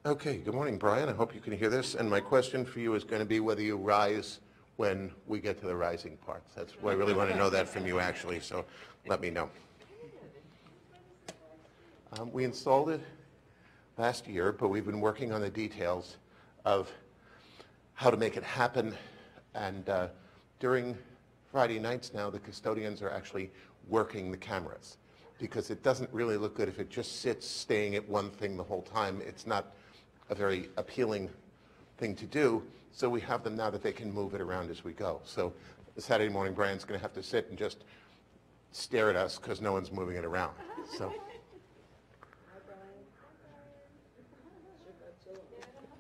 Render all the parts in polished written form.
Okay, good morning, Brian. I hope you can hear this. And my question for you is going to be whether you rise when we get to the rising parts. That's why I really want to know that from you, actually, so let me know. We installed it last year, but we've been working on the details of how to make it happen. And during Friday nights now, the custodians are actually working the cameras, because it doesn't really look good if it just sits staying at one thing the whole time. It's not a very appealing thing to do. So we have them now that they can move it around as we go. So Saturday morning, Brian's going to have to sit and just stare at us because no one's moving it around. So,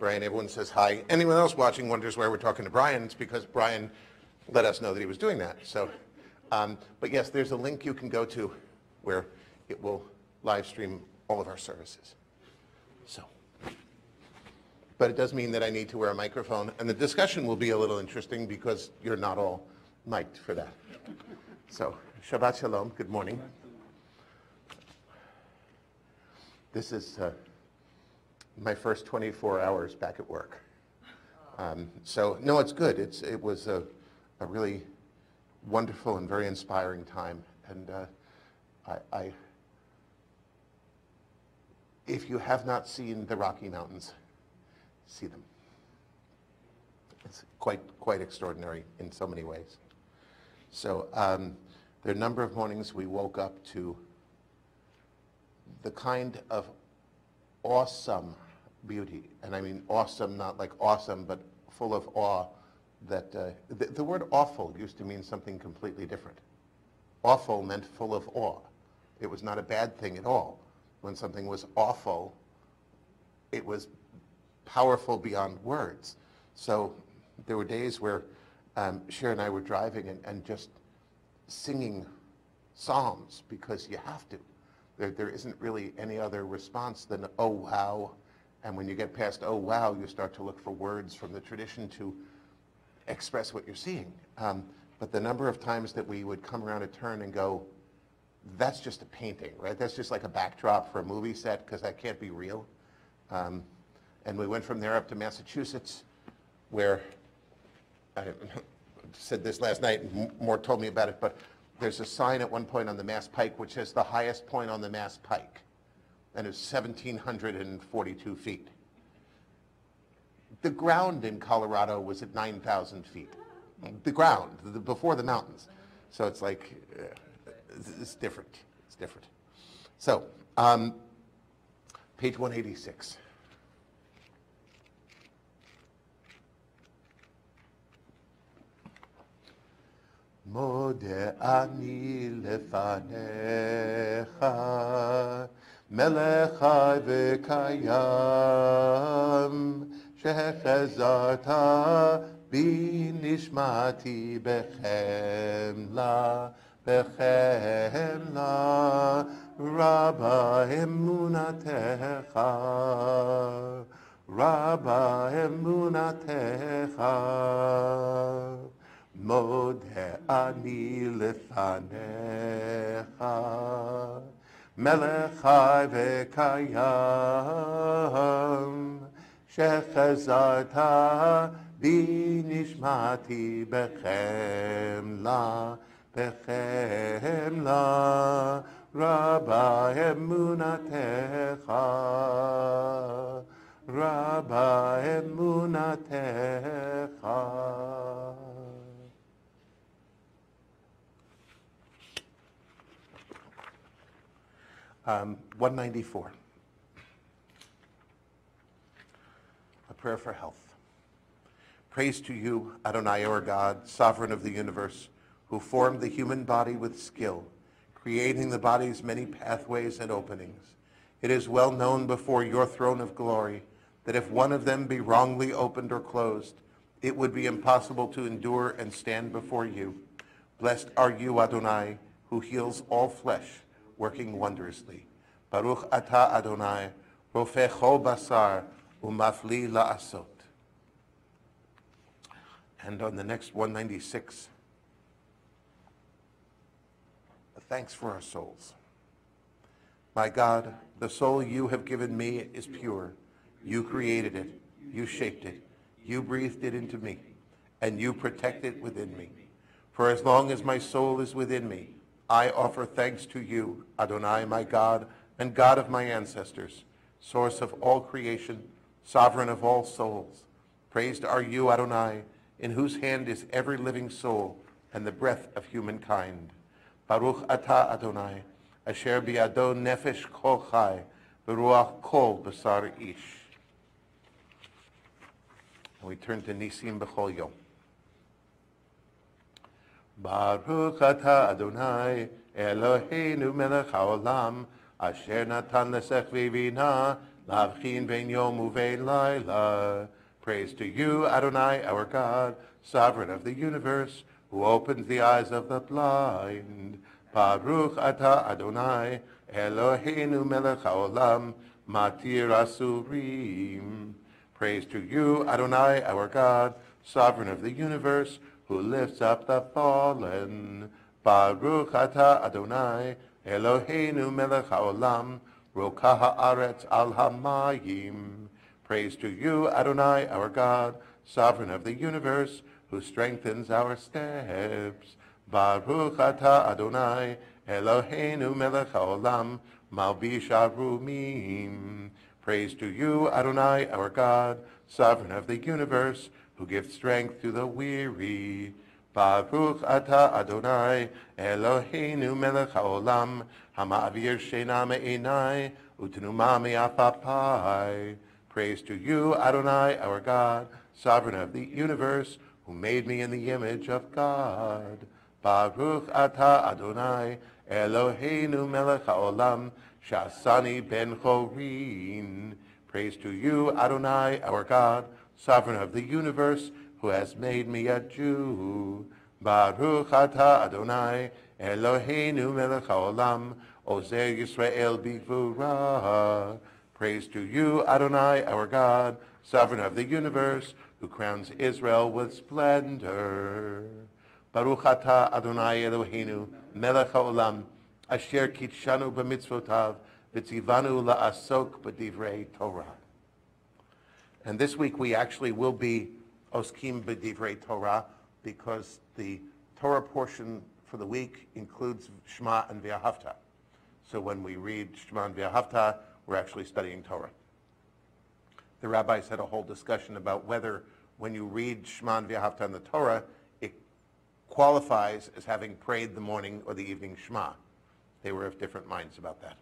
Brian, everyone says hi. Anyone else watching wonders why we're talking to Brian. It's because Brian let us know that he was doing that. So, but yes, there's a link you can go to where it will live stream all of our services. So, but it does mean that I need to wear a microphone, and the discussion will be a little interesting because you're not all mic'd for that. So, Shabbat Shalom, good morning. This is my first 24 hours back at work. So, no, it's good. It was a really wonderful and very inspiring time, and if you have not seen the Rocky Mountains, see them. It's quite extraordinary in so many ways. So there are a number of mornings we woke up to the kind of awesome beauty, and I mean awesome, not like awesome, but full of awe, that the word awful used to mean something completely different. Awful meant full of awe. It was not a bad thing at all. When something was awful, it was powerful beyond words. So there were days where Cher and I were driving and just singing psalms because you have to. There isn't really any other response than, oh, wow. And when you get past, oh, wow, you start to look for words from the tradition to express what you're seeing. But the number of times that we would come around a turn and go, that's just a painting, right? That's just like a backdrop for a movie set because that can't be real. And we went from there up to Massachusetts, where I said this last night, and Moore told me about it, but there's a sign at one point on the Mass Pike which says the highest point on the Mass Pike, and it's 1,742 feet. The ground in Colorado was at 9,000 feet. The ground, before the mountains. So it's like, it's different. It's different. So, page 186. Mode ani lefanecha melech chai v'kayam shechezarta bi nishmati bechemla rabba emunatecha Modeh ani lefanecha melech chai v'kayam shechezarta bi nishmati bechemla rabba emunatecha 194. A prayer for health. Praise to you, Adonai, our God, sovereign of the universe, who formed the human body with skill, creating the body's many pathways and openings. It is well known before your throne of glory that if one of them be wrongly opened or closed, it would be impossible to endure and stand before you. Blessed are you, Adonai, who heals all flesh, working wondrously. Baruch atah Adonai, rofeh chol basar, umafli la'asot. And on the next 196, thanks for our souls. My God, the soul you have given me is pure. You created it. You shaped it. You breathed it into me. And you protect it within me. For as long as my soul is within me, I offer thanks to you, Adonai, my God, and God of my ancestors, source of all creation, sovereign of all souls. Praised are you, Adonai, in whose hand is every living soul and the breath of humankind. Baruch atah Adonai, asher biado nefesh kol chai, v'ruach kol basar ish. And we turn to Nisim b'chol yom. Baruch atah Adonai, Eloheinu melech haolam, asher natan lesech v'vina, lavchin ben yom uvein laila. Praise to you, Adonai, our God, sovereign of the universe, who opens the eyes of the blind. Baruch atah Adonai, Eloheinu melech haolam, matir asurim. Praise to you, Adonai, our God, sovereign of the universe, who lifts up the fallen. Baruch atah Adonai, Eloheinu melech haolam, rokah haaretz al hamayim. Praise to you, Adonai, our God, sovereign of the universe, who strengthens our steps. Baruch atah Adonai, Eloheinu melech haolam, malbish arumim. Praise to you, Adonai, our God, sovereign of the universe, who gives strength to the weary. Baruch atah Adonai, Eloheinu melech haolam, hama'avir sheina me'enai, u'tenuma me'apapai. Praise to you, Adonai, our God, sovereign of the universe, who made me in the image of God. Baruch atah Adonai, Eloheinu melech haolam, shasani ben chorin. Praise to you, Adonai, our God, sovereign of the universe, who has made me a Jew. Baruch atah Adonai, Eloheinu melech haolam, ozer Yisrael b'gvura. Praise to you, Adonai, our God, sovereign of the universe, who crowns Israel with splendor. Baruch atah Adonai Eloheinu, melech haolam, asher kitshanu b'mitzvotav, v'tzivanu la'asok b'divrei Torah. And this week we actually will be oskim b'divrei Torah, because the Torah portion for the week includes Shema and V'ahavta. So when we read Shema and V'ahavta, we're actually studying Torah. The rabbis had a whole discussion about whether when you read Shema and V'ahavta in the Torah, it qualifies as having prayed the morning or the evening Shema. They were of different minds about that.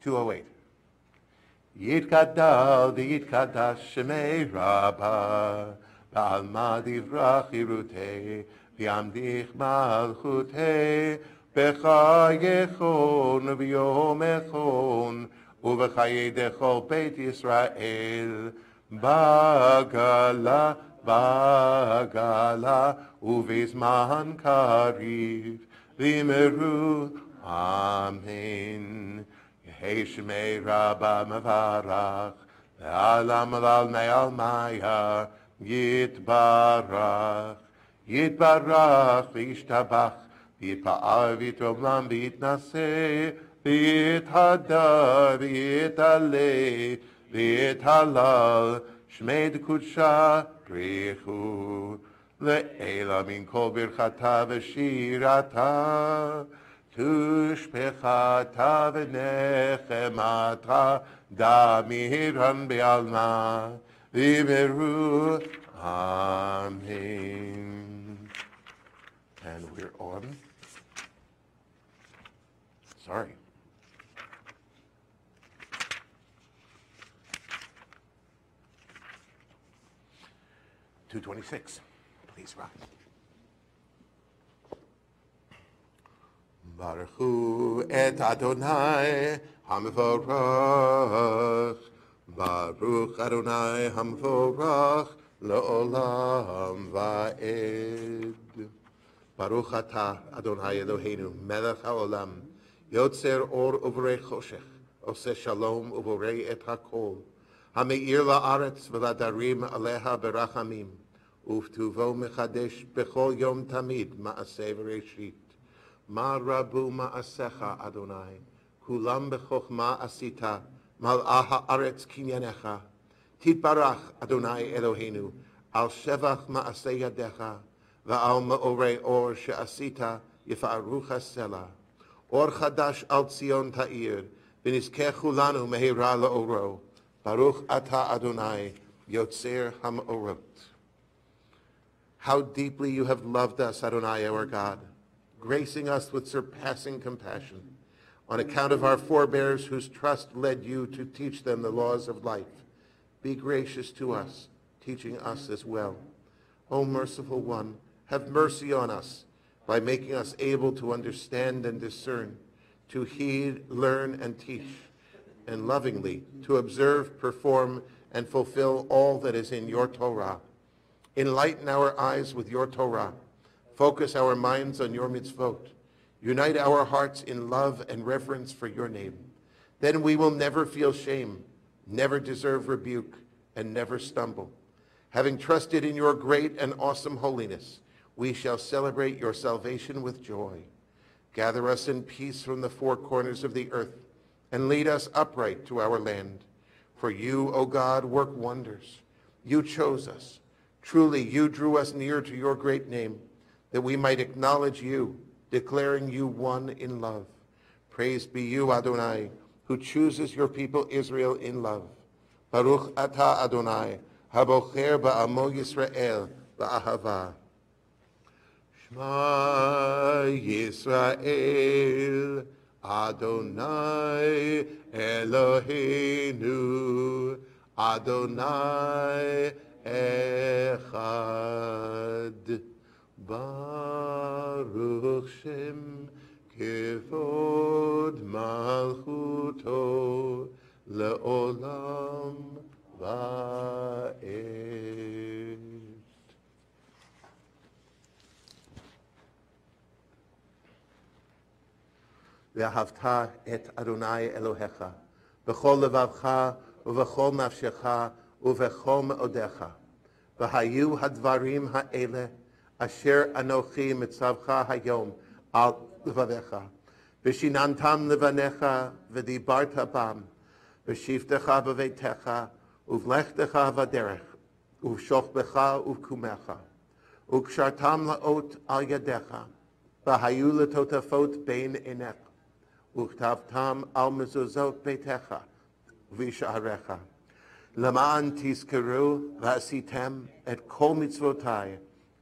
208. Yitkadal v'yitkadash shemei Rabbah, ba'alma divrach irutei, v'yamdich malchutei, b'chayechon v'yom echon, ובחיי דכל בית ישראל, בגלה, בגלה, ובזמן קריב, ואמרו, אמן. יהי שמי רבה מברך, לעלם ועל מעל מיה, יתברך, יתברך וישתבח, ויתפאר ויתרומם ויתנשא, ויתהדר ויתעלה ויתהלל, שמי דקודשה בריחו, לעילה מן כל ברכתה ושירתה, תושבחתה ונחמתה, דמירן בעלמה, ואמרו אמן. And we're on. Sorry. $226. Please rise. Baruchu et Adonai Hamvorach. Baruch Adonai Hamvorach Le'olam Va'ed. Baruch atah Adonai Eloheinu Melech HaOlam Yotzer or uvorei choshech Oseh shalom uvorei et hakol Hameir la'aretz v'ladarim aleha berachamim Uftuvo mechadesh bechol yom tamid ma'aseh v'reshit Ma rabu ma'asecha Adonai Kulam b'chochma asita Mal'ah ha'aretz kinyanecha Titbarach Adonai Eloheinu, al shevach ma'aseh yadecha, va'al ma'orei or she'asita yifa'arucha sela. Or chadash al Tzion ta'ir, v'nizkechu lanu mehira la'oro. Baruch ata Adonai, yotzer ha'ma'orot. How deeply you have loved us, Adonai, our God, gracing us with surpassing compassion, on account of our forebears whose trust led you to teach them the laws of life. Be gracious to us, teaching us as well. O merciful one, have mercy on us by making us able to understand and discern, to heed, learn, and teach, and lovingly to observe, perform, and fulfill all that is in your Torah. Enlighten our eyes with your Torah. Focus our minds on your mitzvot. Unite our hearts in love and reverence for your name. Then we will never feel shame, never deserve rebuke, and never stumble. Having trusted in your great and awesome holiness, we shall celebrate your salvation with joy. Gather us in peace from the four corners of the earth, and lead us upright to our land. For you, O God, work wonders. You chose us. Truly, you drew us near to your great name, that we might acknowledge you, declaring you one in love. Praise be you, Adonai, who chooses your people Israel in love. Baruch ata Adonai, habocher ba'amo Yisrael ba'ahava. Shema Yisrael, Adonai Eloheinu, Adonai Echad. Baruch Shem Kevod Malchuto Le'olam Va'ed. Ve'ahavta et Adonai Elohecha b'chol levavcha u'v'chol nafshecha u'v'chol me'odecha v'hayu hadvarim ha'ele asher anochi mitzavcha hayom al levavecha v'shinantam levanecha v'dibarta bam v'shivtecha b'veitecha uvlechtecha v'derech uv'shochbecha uv'kumecha u'kshartam la'ot al yadecha v'hayu letotafot bein enech uchtavtam al mezuzot beitecha v'isha'arecha Laman tizkeru v'asitem et kol mitzvotai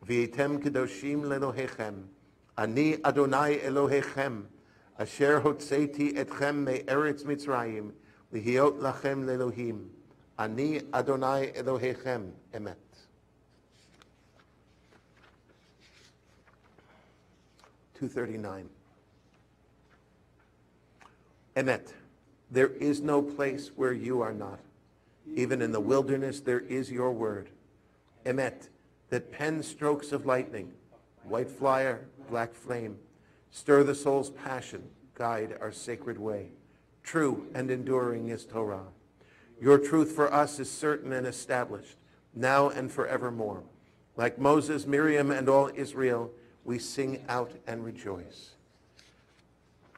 v'yitem kedoshim lelohechem. Ani Adonai Elohechem, asher hotzeiti etchem me'eretz Mitzrayim, lihiot lachem lelohim. Ani Adonai Elohechem, emet. 239. Emet, there is no place where you are not. Even in the wilderness there is your word. Emet, that pen strokes of lightning, white fire, black flame, stir the soul's passion, guide our sacred way. True and enduring is Torah. Your truth for us is certain and established, now and forevermore. Like Moses, Miriam, and all Israel, we sing out and rejoice.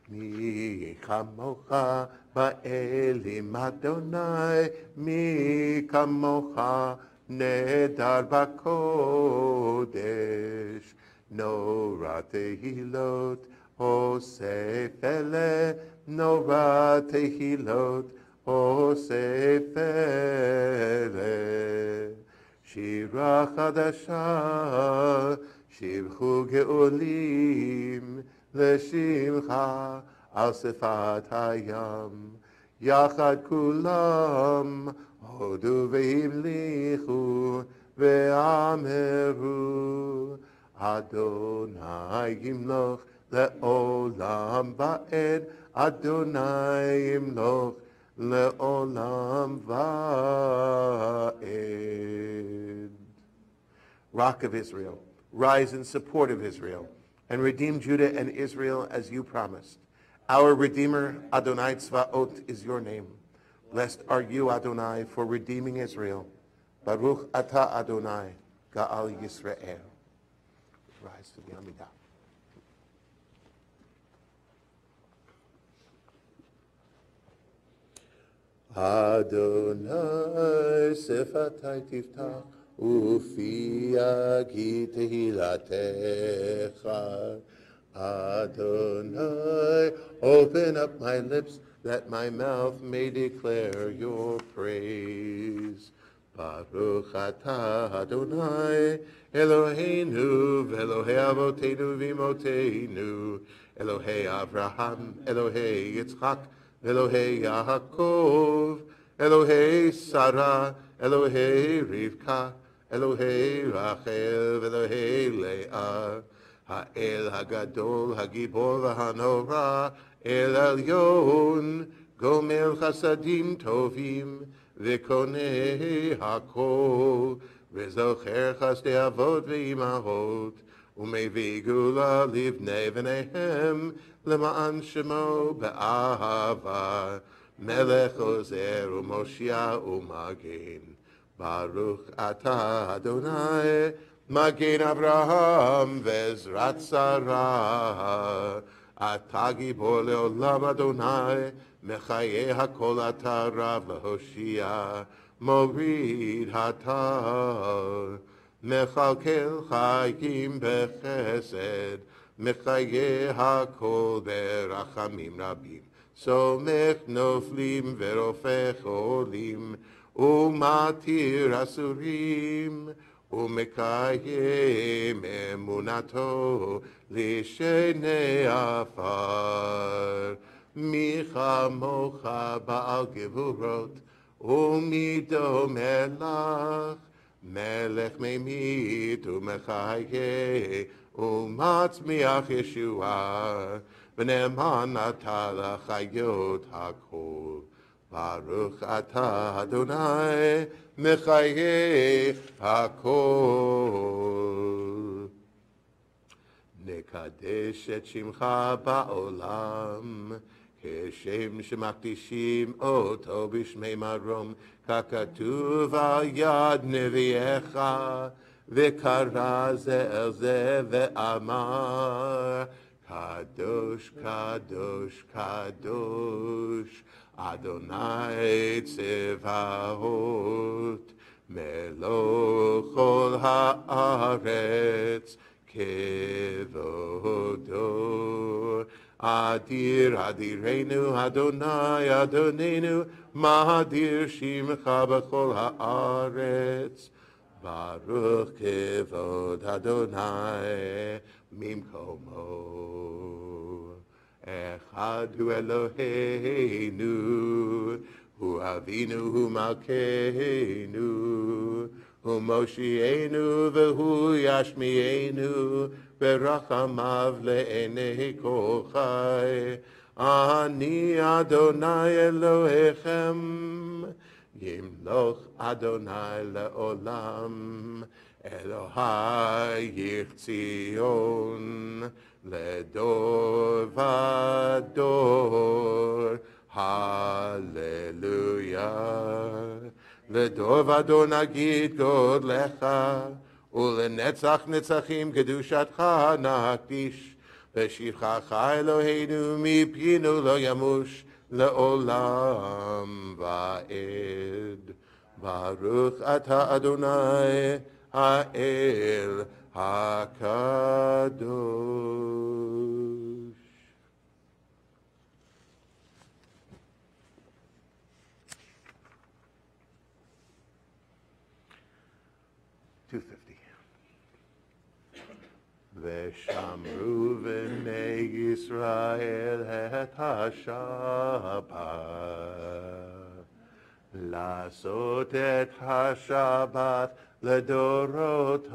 Mi kamocha ba'elim Adonai, mi kamocha nedar b'kodesh, nora tehilot osef ele, nora tehilot osef ele. Shira chadasha, shivchu geolim, לשמחה על שפת הים, יחד כולם הודו והמליכו ואמרו, אדוני ימלוך לעולם ועד, אדוני ימלוך לעולם ועד. Rock of Israel, rise in support of Israel, and redeem Judah and Israel as you promised. Our Redeemer, Adonai Tzvaot, is your name. Blessed are you, Adonai, for redeeming Israel. Baruch ata Adonai, Ga'al Yisrael. Rise to the Amidah. Adonai sefatai tiftach ufi agi tehilatecha. Adonai, open up my lips that my mouth may declare your praise. Baruch atah Adonai, Eloheinu, v'Elohei avoteinu v'imotenu, Elohei Avraham, Elohei Yitzchak, Elohei Yaakov, Elohei Sarah, Elohei Rivka, Elohei Rachel, Elohei Leah, Ha'el Hagadol, Hagibor v'Hanora, El Elyon, Gomer Chasadim Tovim, V'konei Hakol, V'zocher Chasdei Avot v'Imahot, U'mevii Gula Livnei V'neihem, L'ma'an Shemo Be'ahava, Melech Ozer U'Moshia U'Magen. Baruch Atah Adonai, Magen Avraham Vezrat Sarah. Atah Gibor Le'olam Adonai, Mechaye HaKol Atah Rav L'Hoshia, Morid Hatar. Mechalkel Chayim Bechesed, Mechaye HaKol Berachamim Rabim. Somech Noflim Verofech Olim, Umatir Asurim, Umekayem Emunato Lishenei Afar. Micha Mocha Baal Gevurot, Umido Melach, Melech Memit Umechaye, Umatzmiach Yeshua, V'ne'eman Atah L'chayot HaKol. Baruch Atah Adonai, Mechaye HaKol. Nekadesh et Shimcha ba'olam, Keshem shemakdishim oto b'shmei marom, Kakatuv al yad neviecha, V'kara ze el ze ve'amar, Kadosh, Kadosh, Kadosh, Adonai Tzevaot, Meloch kol haaretz, Kevodo. Adir, Adirenu, Adonai, Adonenu, Mahadir Shimcha b'chol haaretz. Baruch Kevod Adonai Mimkomo. Echad hu Eloheinu, hu Avinu, hu Malkeinu, hu Moshienu, v'hu Yashmienu, v'rachamav le'enei kol chai. Ani Adonai Elohechem, Yimloch Adonai le'olam, Elohai Yichtzion, Ledor vador, Hallelujah. Ledor vador nagid god lecha, Ulenetzach netzachim kedushatcha nakdish, V'shivchacha Eloheinu mipinu lo yamush, Le'olam va'ed. Baruch Atah Adonai Ha'el HaKadosh. V'shamru v'nei Yisrael et ha-Shabbat, לעשות את השבת לדורותם,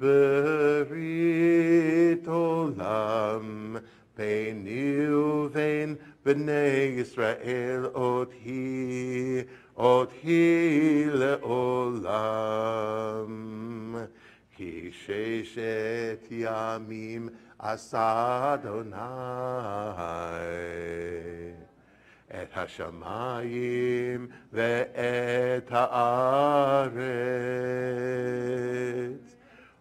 ברית עולם ביני ובין בני ישראל עוד היא לעולם. כי ששת ימים עשה אדוני את השמיים ואת הארץ,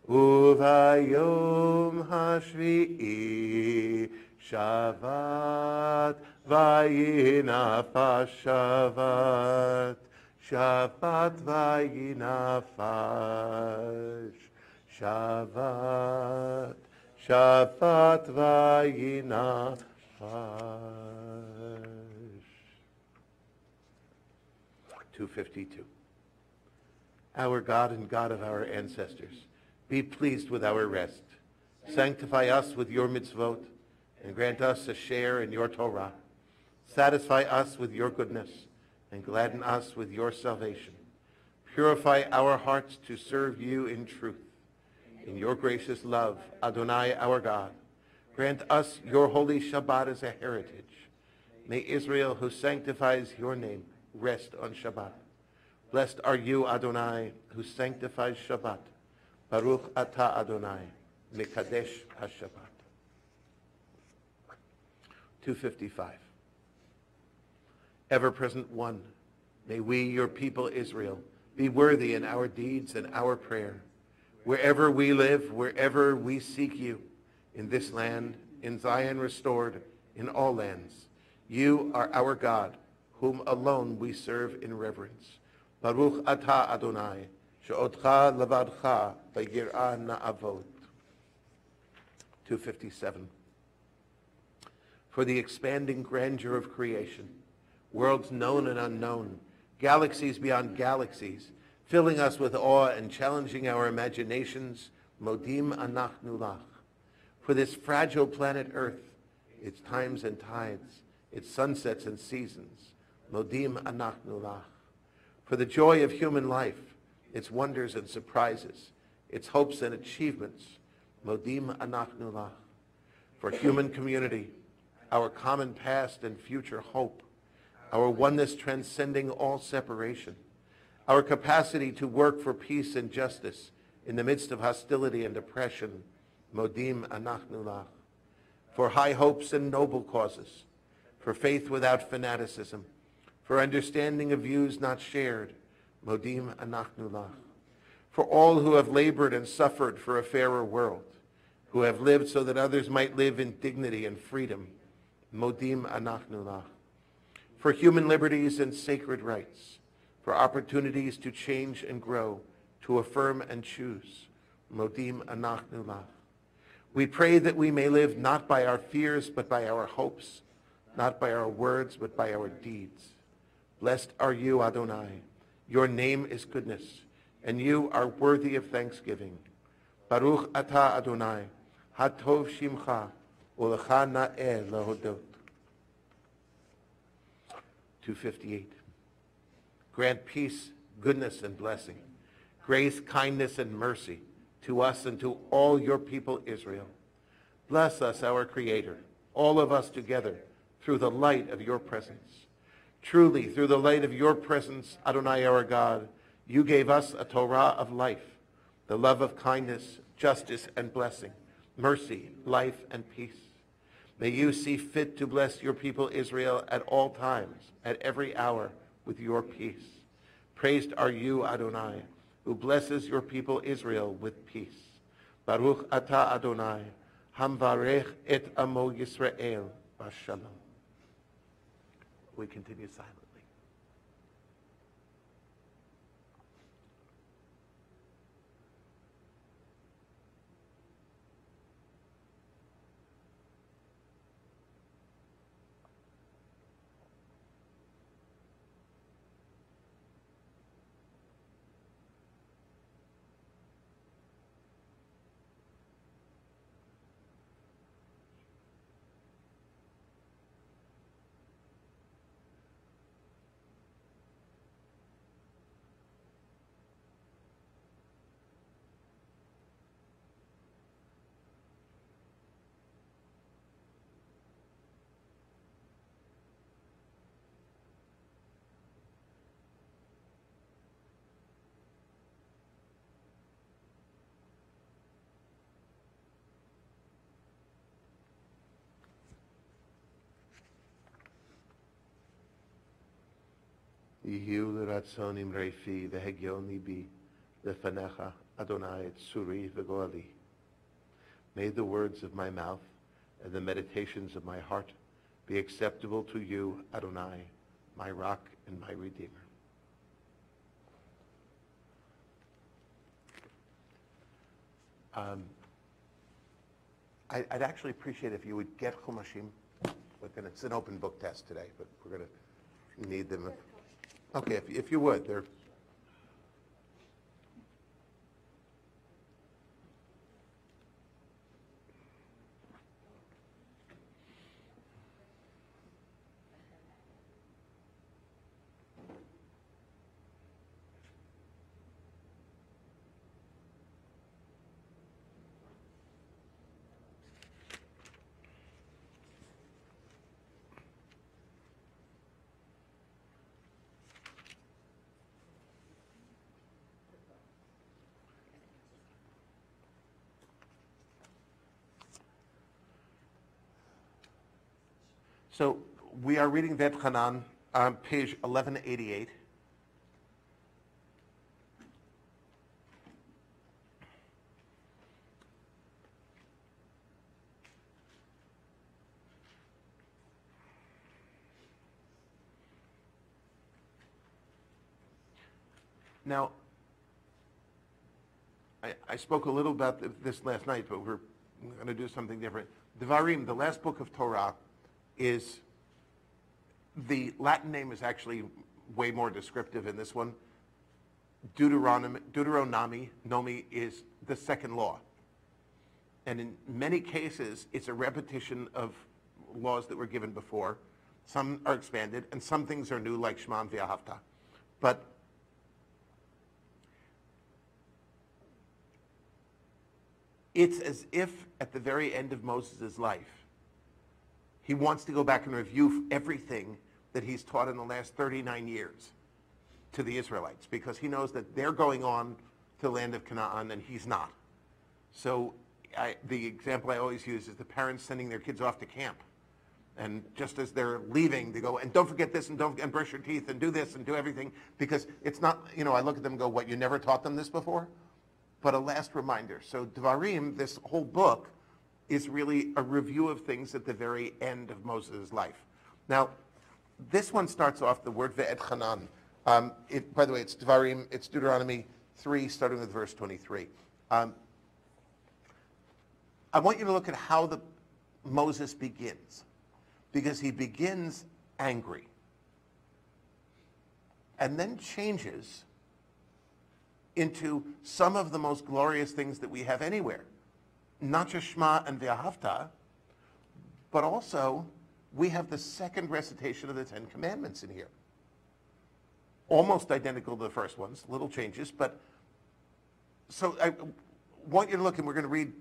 וביום השביעי שבת vayinafa shavat, shavat vayinafash, shavat, shavat vayinafash. 252. Our God and God of our ancestors, be pleased with our rest. Sanctify us with your mitzvot, and grant us a share in your Torah. Satisfy us with your goodness, and gladden us with your salvation. Purify our hearts to serve you in truth. In your gracious love, Adonai our God, grant us your holy Shabbat as a heritage. May Israel, who sanctifies your name, rest on Shabbat. Blessed are you, Adonai, who sanctifies Shabbat. Baruch atah Adonai, Mekadesh HaShabbat. 255. Ever-present one, may we, your people Israel, be worthy in our deeds and our prayer. Wherever we live, wherever we seek you, in this land, in Zion restored, in all lands, you are our God, whom alone we serve in reverence. Baruch atah Adonai, she'otcha levadcha v'yirah na'avot. 257. For the expanding grandeur of creation, worlds known and unknown, galaxies beyond galaxies, filling us with awe and challenging our imaginations, modim anachnu lach. For this fragile planet Earth, its times and tides, its sunsets and seasons, modim anachnu lach. For the joy of human life, its wonders and surprises, its hopes and achievements, modim anachnu lach. For human community, our common past and future hope, our oneness transcending all separation, our capacity to work for peace and justice in the midst of hostility and oppression, modim anachnu lach. For high hopes and noble causes, for faith without fanaticism, for understanding of views not shared, modim anachnu lach. For all who have labored and suffered for a fairer world, who have lived so that others might live in dignity and freedom, modim anachnu lach. For human liberties and sacred rights, for opportunities to change and grow, to affirm and choose, modim anachnu lach. We pray that we may live not by our fears, but by our hopes, not by our words, but by our deeds. Blessed are you, Adonai. Your name is goodness, and you are worthy of thanksgiving. Baruch atah Adonai, hatov shimcha, ulecha na'eh lahodot. 258. Grant peace, goodness, and blessing, grace, kindness, and mercy to us and to all your people Israel. Bless us, our Creator, all of us together, through the light of your presence. Truly, through the light of your presence, Adonai our God, you gave us a Torah of life, the love of kindness, justice, and blessing, mercy, life, and peace. May you see fit to bless your people Israel at all times, at every hour, with your peace. Praised are you, Adonai, who blesses your people Israel with peace. Baruch atah Adonai, hamvarech et amo Yisrael b'shalom. We continue silently. Yihu l'ratzon imreifi v'hegyon libi lefanecha Adonai tzuri v'goali. May the words of my mouth and the meditations of my heart be acceptable to you, Adonai, my rock and my redeemer. I'd actually appreciate if you would get Chumashim. It's an open book test today, but we're going to need them. Okay, if you would. They're So we are reading Vet Hanan on page 1188. Now, I spoke a little about this last night, but we're going to do something different. Devarim, the last book of Torah, is, the Latin name is actually way more descriptive in this one. Deuteronomy is the second law. And in many cases, it's a repetition of laws that were given before. Some are expanded, and some things are new, like Shema and V'ahavta. But it's as if at the very end of Moses' life, he wants to go back and review everything that he's taught in the last 39 years to the Israelites, because he knows that they're going on to the land of Canaan and he's not. So the example I always use is the parents sending their kids off to camp. And just as they're leaving, they go, and don't forget this, and don't brush your teeth, and do this, and do everything, because it's not, I look at them and go, what, you never taught them this before? But a last reminder. So Devarim, this whole book, is really a review of things at the very end of Moses' life. Now, this one starts off the word Ve'et Hanan. By the way, it's Devarim, it's Deuteronomy 3, starting with verse 23. I want you to look at how Moses begins, because he begins angry and then changes into some of the most glorious things that we have anywhere. Not just Shema and V'ahavta, but also we have the second recitation of the Ten Commandments in here. Almost identical to the first ones, little changes, but so I want you to look, and we're going to read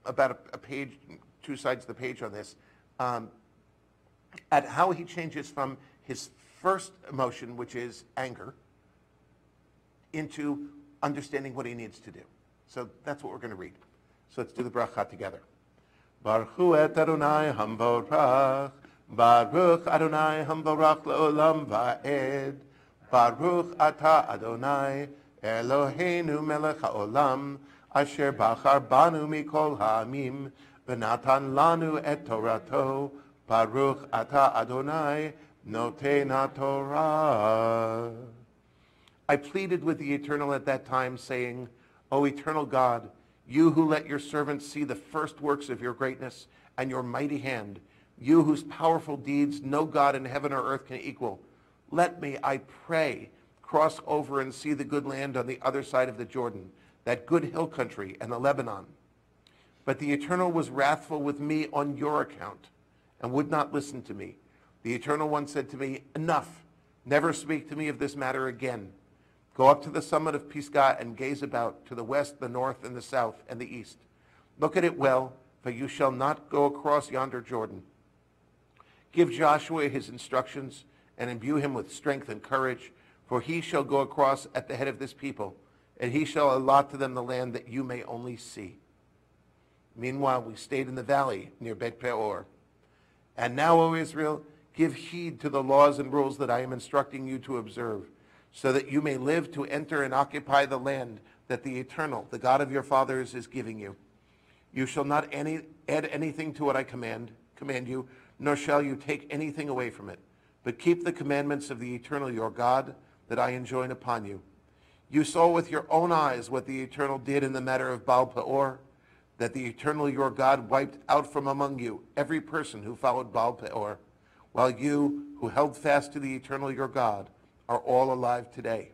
about a page, 2 sides of the page on this, at how he changes from his first emotion, which is anger, into understanding what he needs to do. So that's what we're going to read. So let's do the bracha together. Baruch hu et Adonai hamvorach, Baruch Adonai hamvorach le'olam va'ed, Baruch ata Adonai Eloheinu melech ha'olam, asher bachar banu mikol ha'amim, v'natan lanu et Torato, Baruch ata Adonai noten ha'Torah. I pleaded with the Eternal at that time, saying, O eternal God, you who let your servants see the first works of your greatness and your mighty hand, you whose powerful deeds no God in heaven or earth can equal, let me, I pray, cross over and see the good land on the other side of the Jordan, that good hill country and the Lebanon. But the Eternal was wrathful with me on your account and would not listen to me. The Eternal One said to me, enough, never speak to me of this matter again. Go up to the summit of Pisgah and gaze about to the west, the north, and the south, and the east. Look at it well, for you shall not go across yonder Jordan. Give Joshua his instructions and imbue him with strength and courage, for he shall go across at the head of this people, and he shall allot to them the land that you may only see. Meanwhile, we stayed in the valley near Bet Peor. And now, O Israel, give heed to the laws and rules that I am instructing you to observe, so that you may live to enter and occupy the land that the Eternal, the God of your fathers, is giving you. You shall not add anything to what I command you, nor shall you take anything away from it. But keep the commandments of the Eternal your God that I enjoin upon you. You saw with your own eyes what the Eternal did in the matter of Baal Peor, that the Eternal your God wiped out from among you every person who followed Baal Peor, while you, who held fast to the Eternal your God, are all alive today.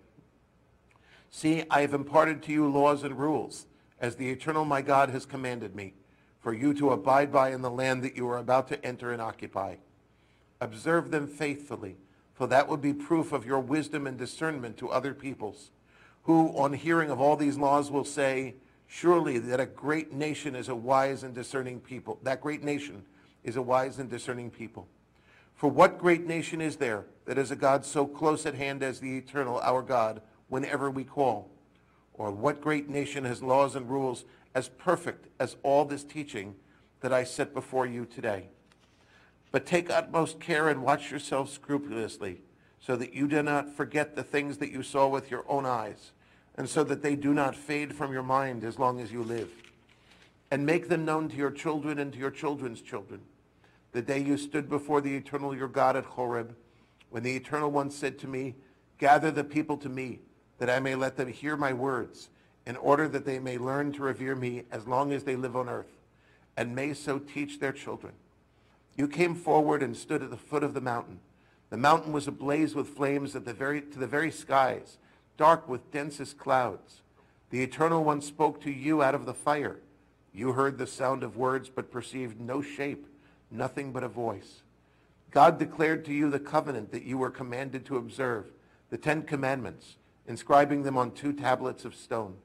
See, I have imparted to you laws and rules, as the Eternal my God has commanded me, for you to abide by in the land that you are about to enter and occupy. Observe them faithfully, for that would be proof of your wisdom and discernment to other peoples, who, on hearing of all these laws, will say, surely that a great nation is a wise and discerning people. That great nation is a wise and discerning people. For what great nation is there that is a God so close at hand as the Eternal, our God, whenever we call? Or what great nation has laws and rules as perfect as all this teaching that I set before you today? But take utmost care and watch yourselves scrupulously, so that you do not forget the things that you saw with your own eyes, and so that they do not fade from your mind as long as you live. And make them known to your children and to your children's children, the day you stood before the Eternal your God at Horeb, when the Eternal One said to me, gather the people to me, that I may let them hear my words, in order that they may learn to revere me as long as they live on earth, and may so teach their children. You came forward and stood at the foot of the mountain. The mountain was ablaze with flames to the very skies, dark with densest clouds. The Eternal One spoke to you out of the fire. You heard the sound of words, but perceived no shape, nothing but a voice. God declared to you the covenant that you were commanded to observe, the 10 Commandments, inscribing them on 2 tablets of stone.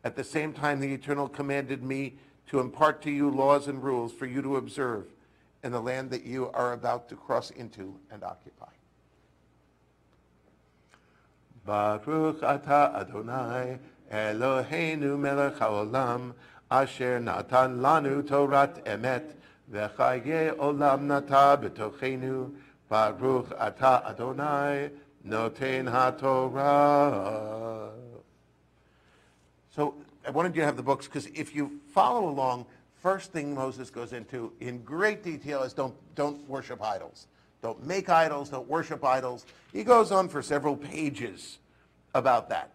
At the same time, the Eternal commanded me to impart to you laws and rules for you to observe in the land that you are about to cross into and occupy. Baruch atah Adonai, Eloheinu melech haolam, asher natan lanu Torat emet, v'chaye olam nata b'tochenu, Baruch atah Adonai, noten haTorah. So I wanted you to have the books, because if you follow along, first thing Moses goes into in great detail is don't worship idols. Don't make idols, don't worship idols. He goes on for several pages about that.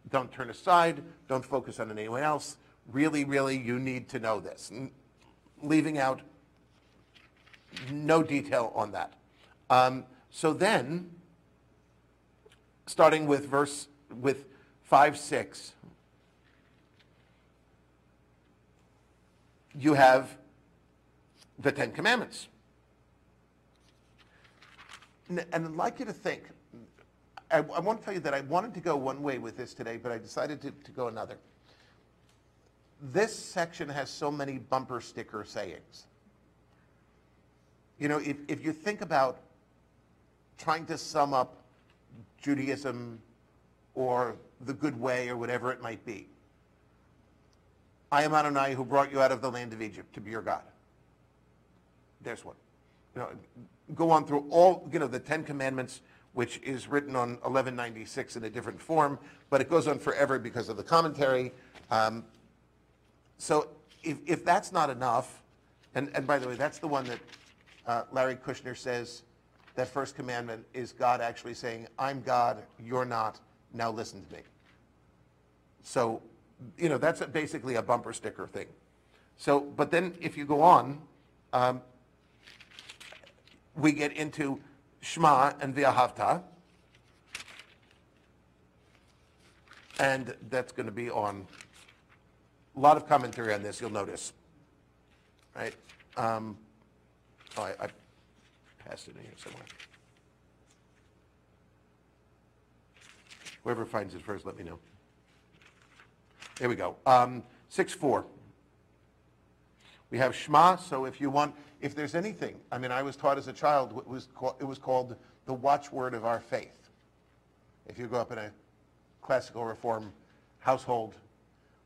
Don't turn aside, don't focus on anyone else. Really, really, you need to know this. Leaving out no detail on that. So then, starting with 5-6, you have the 10 Commandments. And I'd like you to think, I want to tell you that I wanted to go one way with this today, but I decided to go another. This section has so many bumper sticker sayings. You know, if you think about trying to sum up Judaism or the good way or whatever it might be, I am Adonai who brought you out of the land of Egypt to be your God. There's one. You know, go on through all, the 10 Commandments, which is written on 1196 in a different form, but it goes on forever because of the commentary. So if that's not enough, and by the way, that's the one that Larry Kushner says, that first commandment is God actually saying, I'm God, you're not, now listen to me. So, that's basically a bumper sticker thing. So, but then if you go on, we get into Shema and V'ahavta, and that's going to be on a lot of commentary on this, you'll notice. Right? I passed it in here somewhere. Whoever finds it first, let me know. There we go. 6:4. We have Shema, so if there's anything, I was taught as a child, it was called the watchword of our faith. If you go up in a classical reform household,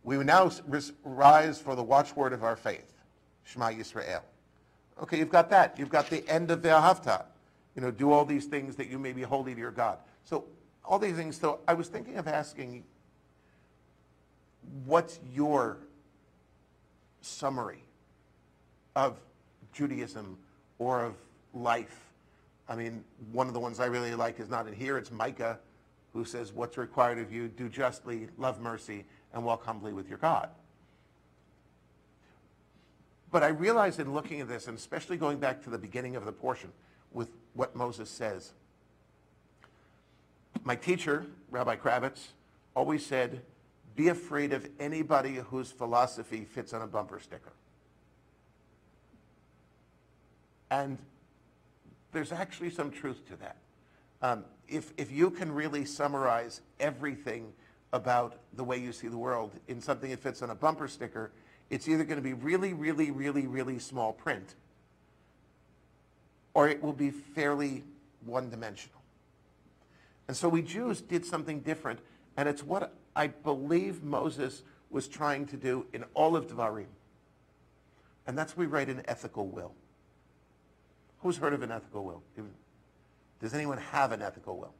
we would now rise for the watchword of our faith, Shema Yisrael. Okay, you've got that. You've got the end of V'ahavta. Do all these things that you may be holy to your God. So all these things. So I was thinking of asking, what's your summary of Judaism or of life. I mean, one of the ones I really like is not in here. It's Micah, who says, what's required of you, do justly, love mercy, and walk humbly with your God. But I realized in looking at this, and especially going back to the beginning of the portion with what Moses says, my teacher, Rabbi Kravitz, always said, be afraid of anybody whose philosophy fits on a bumper sticker. And there's actually some truth to that. If you can really summarize everything about the way you see the world in something that fits on a bumper sticker, it's either going to be really, really, really, really small print, or it will be fairly one-dimensional. And so we Jews did something different, and it's what I believe Moses was trying to do in all of Devarim. And that's we write an ethical will. Who's heard of an ethical will? Does anyone have an ethical will?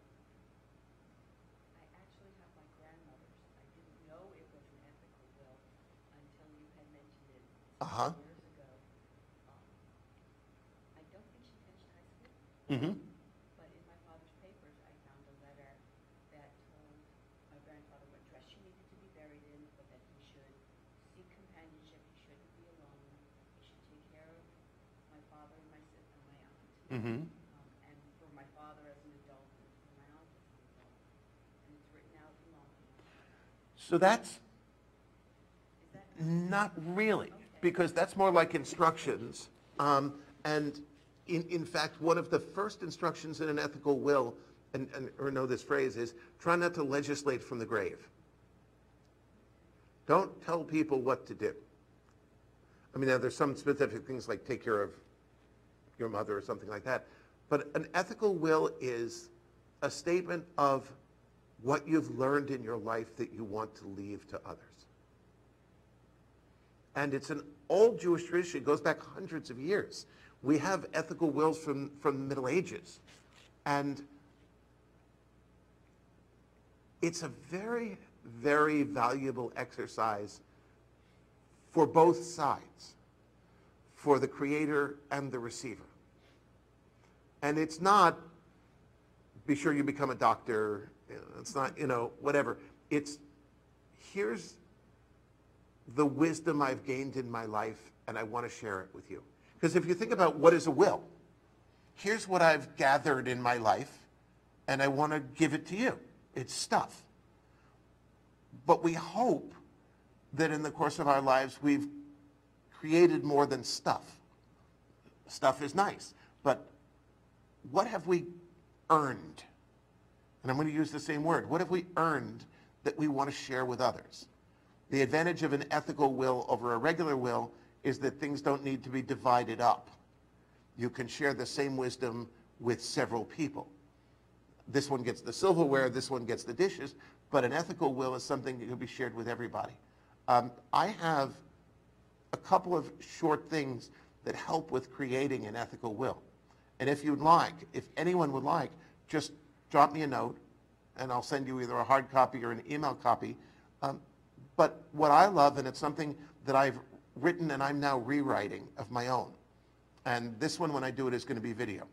I actually have my grandmother's. I didn't know it was an ethical will until you had mentioned it years ago. I don't think she finished high school. Mm-hmm. But in my father's papers, I found a letter that told my grandfather what dress she needed to be buried in, but that he should seek companionship. He shouldn't be alone. He should take care of my father and my sister and my aunt. Mm-hmm. And for my father as an adult and for my aunt as an adult. And it's written out in longhand. So that's Is that not really, because that's more like instructions. And in fact, one of the first instructions in an ethical will, or know this phrase, is try not to legislate from the grave. Don't tell people what to do. I mean, now there's some specific things like take care of your mother or something like that. But an ethical will is a statement of what you've learned in your life that you want to leave to others. And it's an old Jewish tradition. It goes back hundreds of years. We have ethical wills from the Middle Ages. And it's a very, very valuable exercise for both sides, for the creator and the receiver. And it's not, be sure you become a doctor, it's not, whatever. It's, here's the wisdom I've gained in my life, and I want to share it with you. Because if you think about what is a will, here's what I've gathered in my life, and I want to give it to you. It's stuff. But we hope that in the course of our lives, we've created more than stuff. Stuff is nice, but what have we earned? And I'm going to use the same word. What have we earned that we want to share with others? The advantage of an ethical will over a regular will is that things don't need to be divided up. You can share the same wisdom with several people. This one gets the silverware, this one gets the dishes, but an ethical will is something that can be shared with everybody. I have a couple of short things that help with creating an ethical will. And if you'd like, if anyone would like, just drop me a note and I'll send you either a hard copy or an email copy. But what I love, and it's something that I've written and I'm now rewriting of my own, and this one when I do it is going to be video,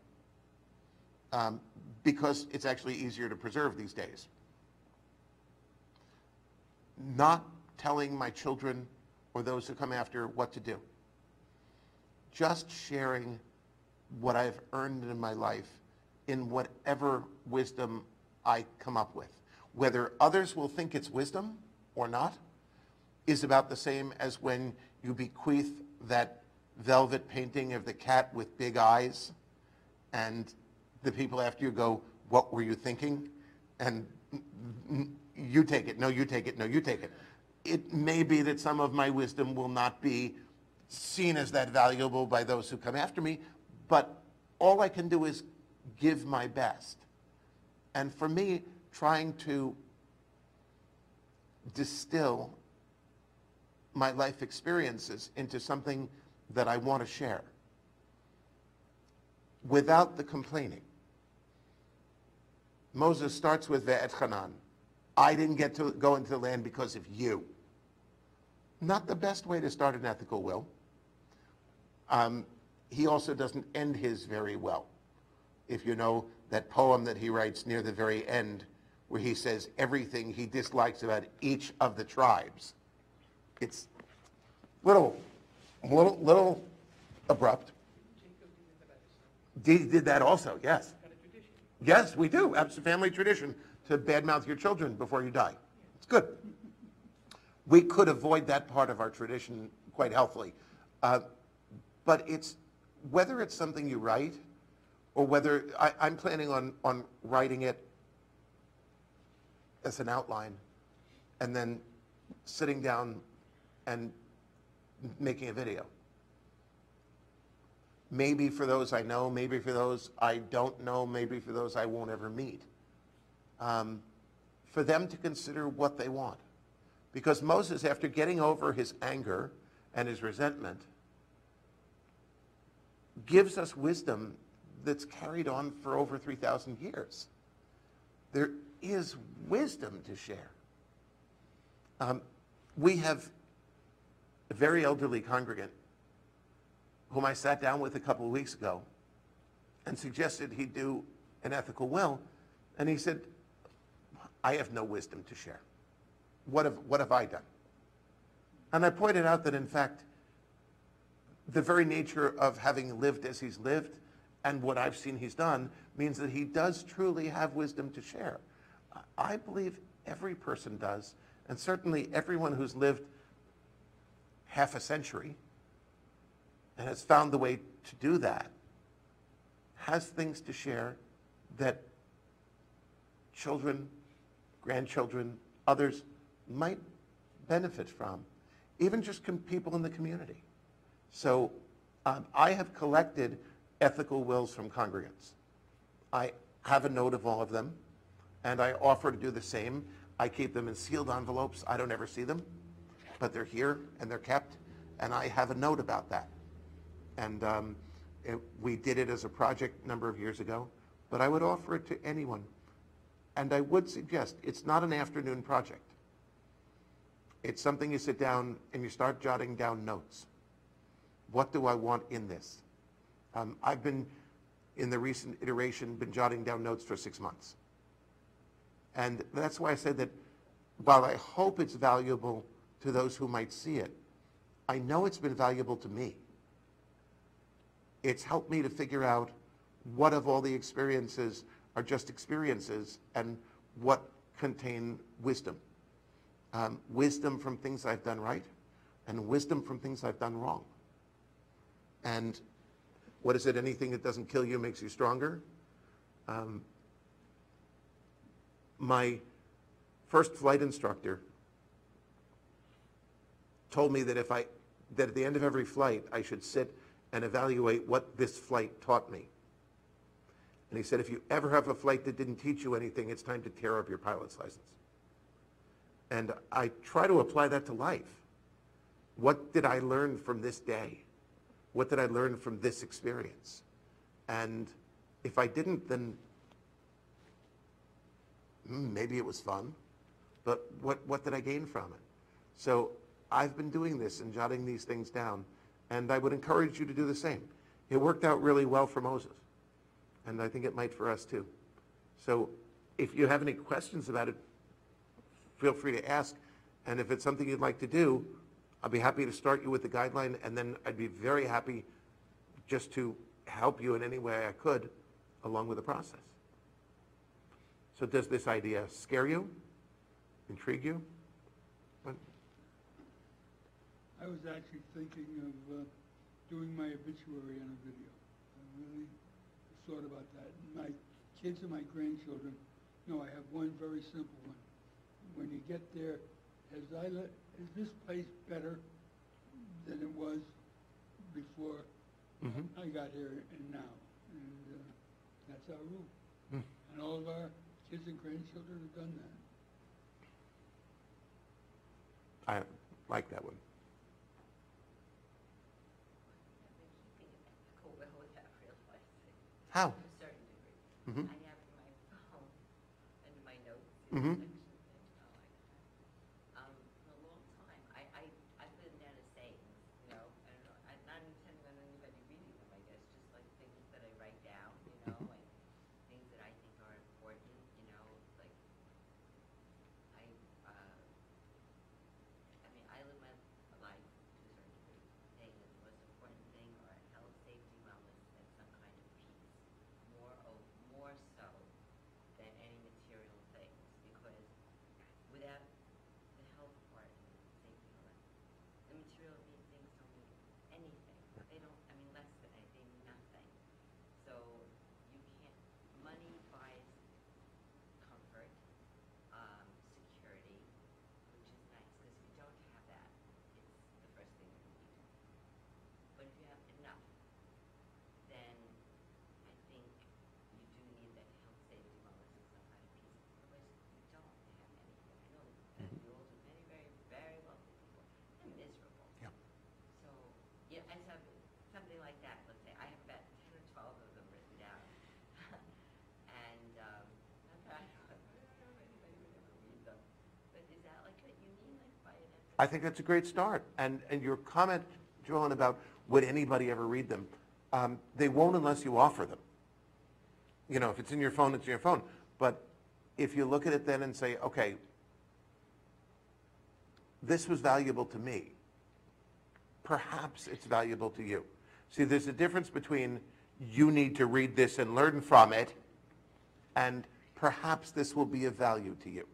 because it's actually easier to preserve these days. Not telling my children or those who come after what to do. Just sharing what I've earned in my life in whatever wisdom I come up with. Whether others will think it's wisdom or not is about the same as when you bequeath that velvet painting of the cat with big eyes and the people after you go, what were you thinking? And you take it, no, you take it, no, you take it. It may be that some of my wisdom will not be seen as that valuable by those who come after me, but all I can do is give my best. And for me, trying to distill my life experiences into something that I want to share without the complaining. Moses starts with Ve'et Hanan. I didn't get to go into the land because of you. Not the best way to start an ethical will. he also doesn't end his very well. If you know that poem that he writes near the very end, where he says everything he dislikes about each of the tribes, it's little abrupt. He did that also, yes. Yes, we do. It's a family tradition to badmouth your children before you die. It's good. We could avoid that part of our tradition quite healthily. But it's, whether it's something you write, or whether, I'm planning on writing it as an outline, and then sitting down and making a video. Maybe for those I know, maybe for those I don't know, maybe for those I won't ever meet. For them to consider what they want. Because Moses, after getting over his anger and his resentment, gives us wisdom that's carried on for over 3,000 years. There is wisdom to share. We have a very elderly congregant whom I sat down with a couple of weeks ago and suggested he do an ethical will, and he said, I have no wisdom to share. What have I done? And I pointed out that, in fact, the very nature of having lived as he's lived and what I've seen he's done means that he does truly have wisdom to share. I believe every person does, and certainly everyone who's lived half a century and has found the way to do that has things to share that children, grandchildren, others might benefit from, even just people in the community. So I have collected ethical wills from congregants. I have a note of all of them, and I offer to do the same. I keep them in sealed envelopes. I don't ever see them, but they're here and they're kept, and I have a note about that. And we did it as a project a number of years ago, but I would offer it to anyone. And I would suggest it's not an afternoon project. It's something you sit down and you start jotting down notes. What do I want in this? I've been, in the recent iteration, been jotting down notes for 6 months. And that's why I said that while I hope it's valuable to those who might see it, I know it's been valuable to me. It's helped me to figure out what of all the experiences are just experiences and what contain wisdom. Wisdom from things I've done right and wisdom from things I've done wrong. And what is it? Anything that doesn't kill you makes you stronger. My first flight instructor told me that that at the end of every flight, I should sit and evaluate what this flight taught me. And he said, if you ever have a flight that didn't teach you anything, it's time to tear up your pilot's license. And I try to apply that to life. What did I learn from this day? What did I learn from this experience? And if I didn't, then maybe it was fun, but what did I gain from it? So I've been doing this and jotting these things down, and I would encourage you to do the same. It worked out really well for Moses, and I think it might for us too. So if you have any questions about it, feel free to ask, and if it's something you'd like to do, I'll be happy to start you with the guideline, and then I'd be very happy just to help you in any way I could along with the process. So does this idea scare you? Intrigue you? What? I was actually thinking of doing my obituary on a video. I really thought about that. My kids and my grandchildren, I have one very simple one. When you get there, is this place better than it was before I got here and now? And that's our rule. And all of our kids and grandchildren have done that. I like that one. How? To a certain degree. I have in my phone and in my notes Mm-hmm. sections and all like that. For a long time, I put them down as sayings, I don't know, I'm not intending on anybody reading them, I I think that's a great start. And your comment, Joanne, about would anybody ever read them, they won't unless you offer them. You know, if it's in your phone, it's in your phone. But if you look at it then and say, okay, this was valuable to me, perhaps it's valuable to you. See, there's a difference between you need to read this and learn from it, and perhaps this will be of value to you.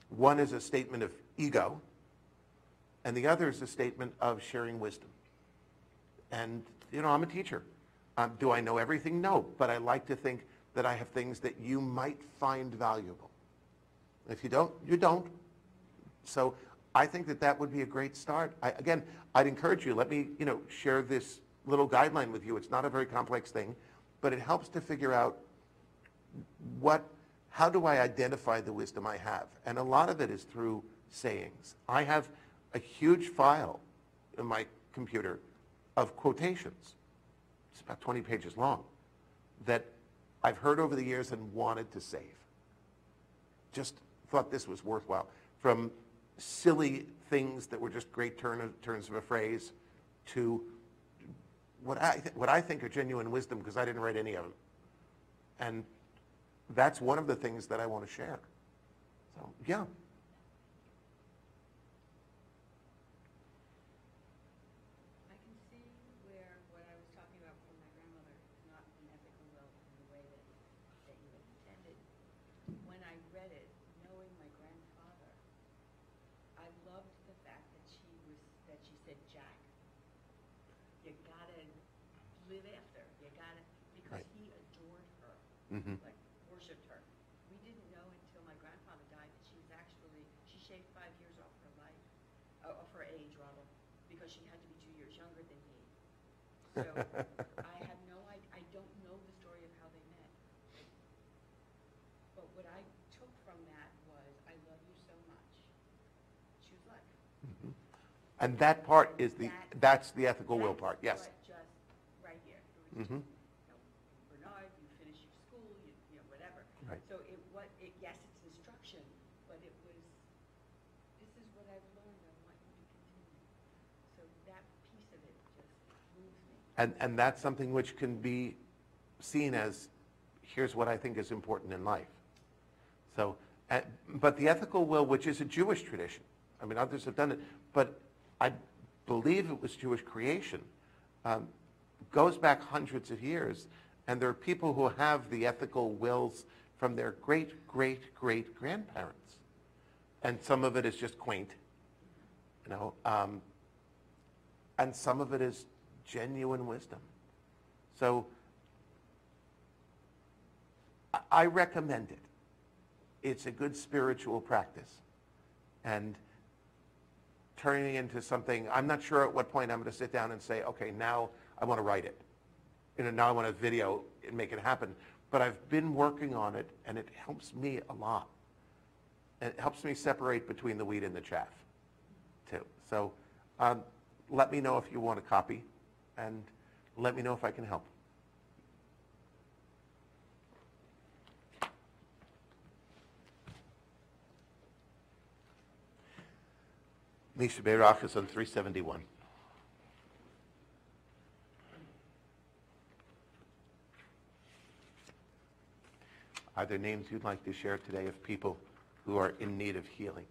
One is a statement of ego, and the other is a statement of sharing wisdom. And, you know, I'm a teacher. Do I know everything? No, but I like to think that I have things that you might find valuable. If you don't, you don't. So I think that that would be a great start. Again, I'd encourage you, let me, you know, share this little guideline with you. It's not a very complex thing, but it helps to figure out how do I identify the wisdom I have? And a lot of it is through sayings. I have a huge file in my computer of quotations. It's about 20 pages long that I've heard over the years and wanted to save. Just thought this was worthwhile. From silly things that were just great turns of a phrase to what I think are genuine wisdom, because I didn't write any of them. And that's one of the things that I want to share. So, yeah. I can see where what I was talking about from my grandmother is not an ethical will in the way that you had intended. When I read it, knowing my grandfather, I loved the fact that she said, Jack, you gotta live after. You gotta, because Right. he adored her, Mm-hmm. like worshipped her. We didn't know until my grandfather died that she shaved 5 years off her life, of her age rather, because she had to be 2 years younger than he. So I don't know the story of how they met. But what I took from that was, I love you so much. Choose life. Mm-hmm. And that part is that's the ethical will part, yes. But just right here. It was Mm-hmm. Bernard, you finish your school, you know, whatever. Right. So yes, it's instruction, but it was, this is what I've learned, I want you to continue. So that piece of it just moves me. And that's something which can be seen as, here's what I think is important in life. So, but the ethical will, which is a Jewish tradition, I mean, others have done it, but I believe it was Jewish creation, goes back hundreds of years, and there are people who have the ethical wills from their great-great-great-grandparents. And some of it is just quaint, you know, and some of it is genuine wisdom. So I recommend it. It's a good spiritual practice. And turning into something, I'm not sure at what point I'm going to sit down and say, okay, now I want to write it. You know, now I want to video and make it happen. But I've been working on it, and it helps me a lot. And it helps me separate between the wheat and the chaff, too. So let me know if you want a copy, and let me know if I can help. Misha Beirach is on 371. Are there names you'd like to share today of people who are in need of healing?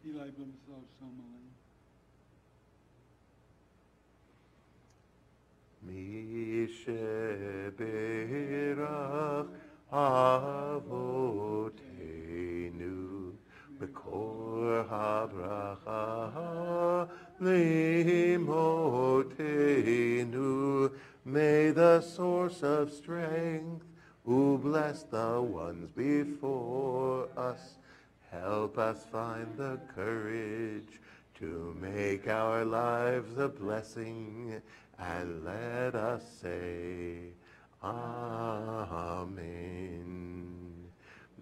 Eli Blimsov, Somalin. Misha Beirach Avotenu Bekor HaBracha Limotenu. May the source of strength who bless the ones before us help us find the courage to make our lives a blessing, and let us say, Amen.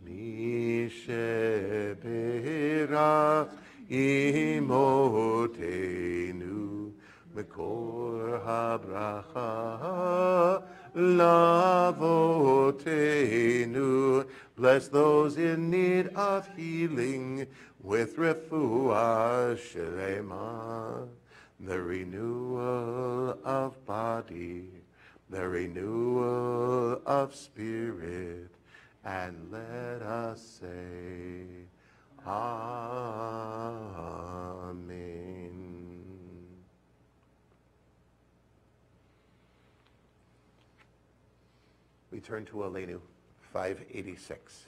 Mishe Beirach Imotenu Mekor habracha lavotenu. Bless those in need of healing with refuah shlema, the renewal of body, the renewal of spirit, and let us say, Amen. We turn to Aleinu, 586.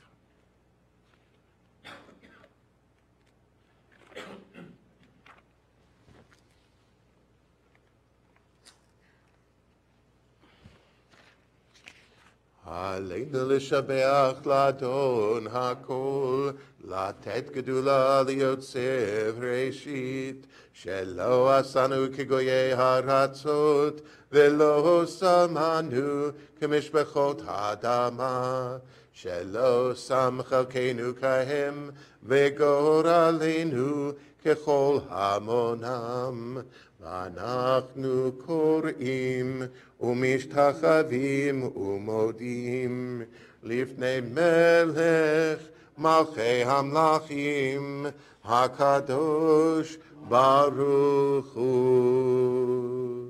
עלינו לשבח לאדון הכל, לתת גדולה ליוצר ראשית, שלא עשנו כגויי הארצות, ולא שמנו כמשפחות האדמה, שלא שם חלקנו כהם, וגורלנו ככל המונם. ואנחנו קוראים ומשתחווים ומודים לפני מלך מלכי המלכים הקדוש ברוך הוא,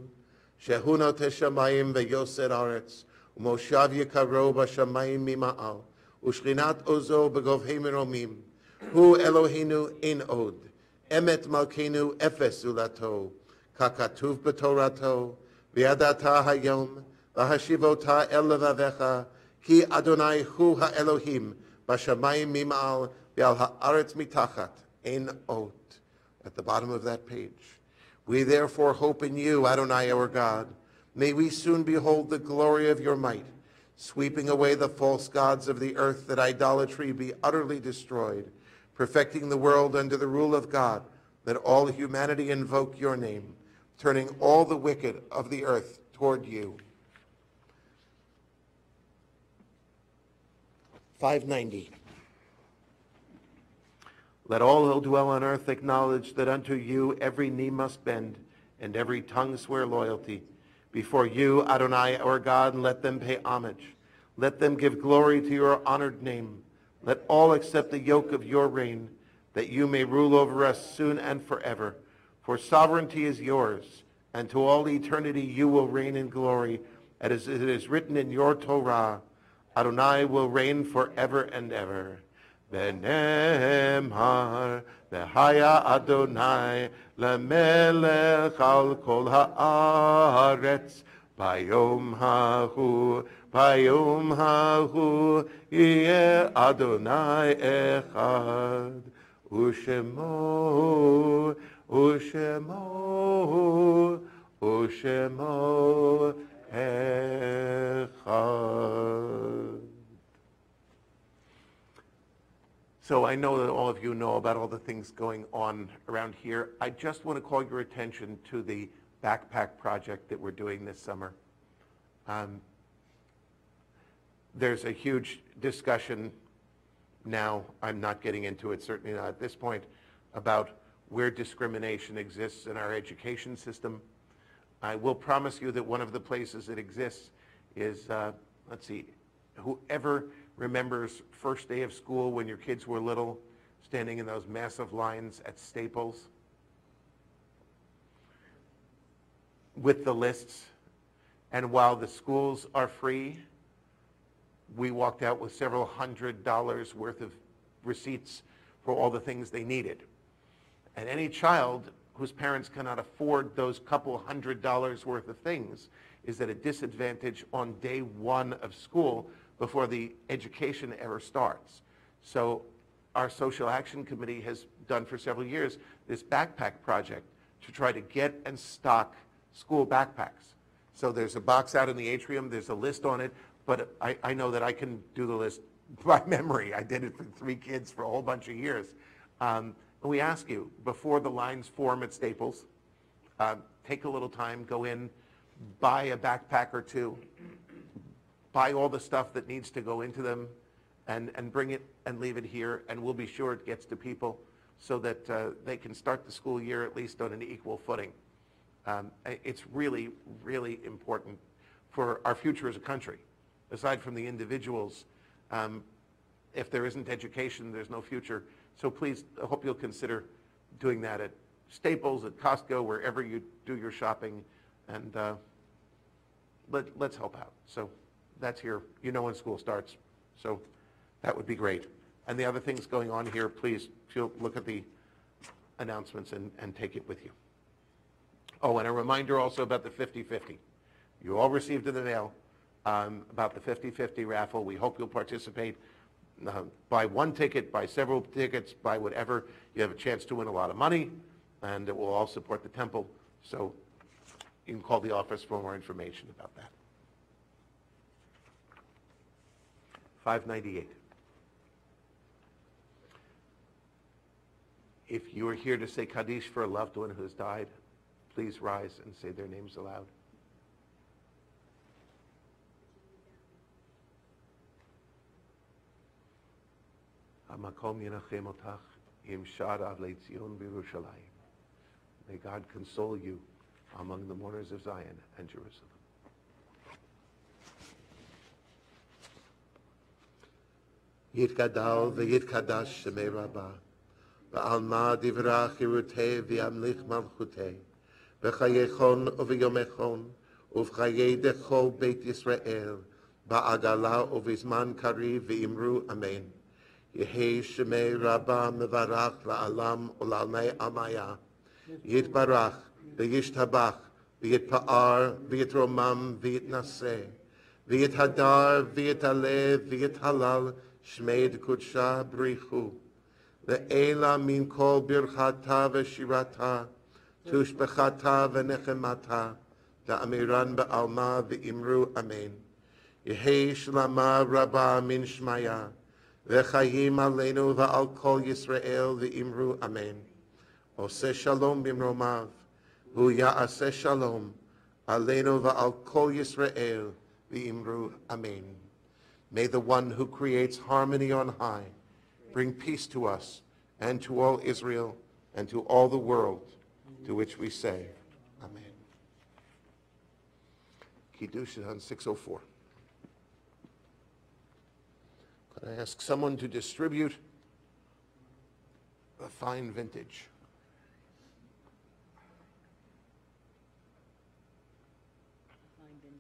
שהוא נוטה שמיים ויוסר ארץ, ומושב יקרו בשמיים ממעל, ושכינת עוזו בגובהי מרומים. הוא אלוהינו אין עוד, אמת מלכנו אפס זולתו, ככתוב בתורתו, וידעת היום להשיבותה אל לבביך, כי אדוני הוא האלוהים בשמיים ממעל ועל הארץ מתחת, אין עוד. At the bottom of that page. We therefore hope in you, Adonai our God. May we soon behold the glory of your might, sweeping away the false gods of the earth, that idolatry be utterly destroyed, perfecting the world under the rule of God, that all humanity invoke your name, turning all the wicked of the earth toward you. 590. Let all who dwell on earth acknowledge that unto you every knee must bend, and every tongue swear loyalty. Before you, Adonai our God, and let them pay homage. Let them give glory to your honored name. Let all accept the yoke of your reign, that you may rule over us soon and forever. For sovereignty is yours, and to all eternity you will reign in glory, as it is written in your Torah, Adonai will reign forever and ever. V'nemar v'haya Adonai lemelech al kol haaretz bayom hahu yeh Adonai echad u'shemo echad. So I know that all of you know about all the things going on around here. I just want to call your attention to the backpack project that we're doing this summer. There's a huge discussion now, I'm not getting into it, certainly not at this point, about where discrimination exists in our education system. I will promise you that one of the places it exists is, let's see, whoever remembers first day of school when your kids were little, standing in those massive lines at Staples with the lists. And while the schools are free, we walked out with several $100s worth of receipts for all the things they needed. And any child whose parents cannot afford those couple $100s worth of things is at a disadvantage on day one of school before the education ever starts. So our social action committee has done for several years this backpack project to try to get and stock school backpacks. So there's a box out in the atrium, there's a list on it, but I know that I can do the list by memory. I did it for 3 kids for a whole bunch of years. And we ask you, before the lines form at Staples, take a little time, go in, buy a backpack or 2, buy all the stuff that needs to go into them, and bring it and leave it here, and we'll be sure it gets to people so that they can start the school year at least on an equal footing. It's really, really important for our future as a country. Aside from the individuals, if there isn't education, there's no future. So please, I hope you'll consider doing that at Staples, at Costco, wherever you do your shopping, and let's help out. So that's here, when school starts. So that would be great. And the other things going on here, please look at the announcements and take it with you. Oh, and a reminder also about the 50-50. You all received in the mail about the 50-50 raffle. We hope you'll participate. Buy one ticket, buy several tickets, buy whatever. You have a chance to win a lot of money, and it will all support the temple. So you can call the office for more information about that. 598. If you are here to say Kaddish for a loved one who has died, please rise and say their names aloud. May God console you among the mourners of Zion and Jerusalem. Yitgadal v'yitkadash shemei Rabbah, v'alma divrach yiruteh v'yamlich malchuteh, v'chayechon uv'yomechon, uv'chayei dechol beit Yisrael, ba'agala uv'izman kariv v'imru amen. Yehei shemei Rabbah mevarach la'alam u'lalnei amaya, yitbarach v'yishtabach v'yitpa'ar v'yitromam v'yitnaseh, v'yithadar v'yitalev v'yithalal Shmeid Kudsha Brichu, Le'ela min kol birchata v'shirata, tushbechata v'nechemata, La'amiran ba'alma v'imru amen. Yehei shlama rabba min shmaya, V'chayim aleinu v'al kol Yisrael v'imru amen. Oseh shalom bimromav, Hu ya'aseh shalom, aleinu v'al kol Yisrael v'imru amen. May the one who creates harmony on high bring peace to us and to all Israel and to all the world, to which we say, Amen. Kiddush on 604. Could I ask someone to distribute a fine vintage? Fine vintage.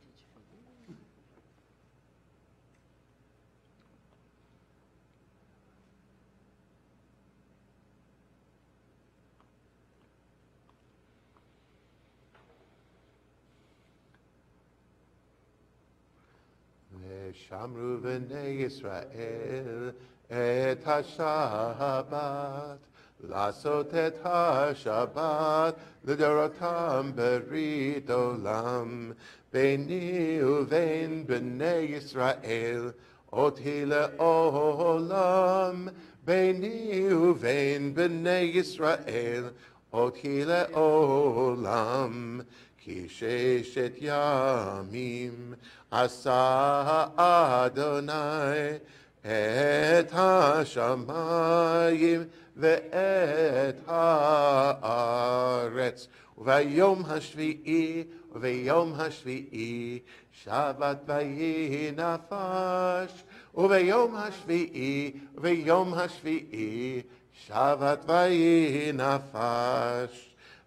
Shamru v'nei Yisrael et ha-Shabbat, Lasot et ha-Shabbat, L'dorotam berit olam, Beini uvein b'nei Yisrael, Oti le'olam, Beini uvein b'nei Yisrael, Oti le'olam, Ki sheshet yamim, Asa Adonai et ha-shamayim ve'et ha'aretz u'vayom hashvi'i Shabbat vayi nafash u'vayom hashvi'i Shabbat vayi nafash.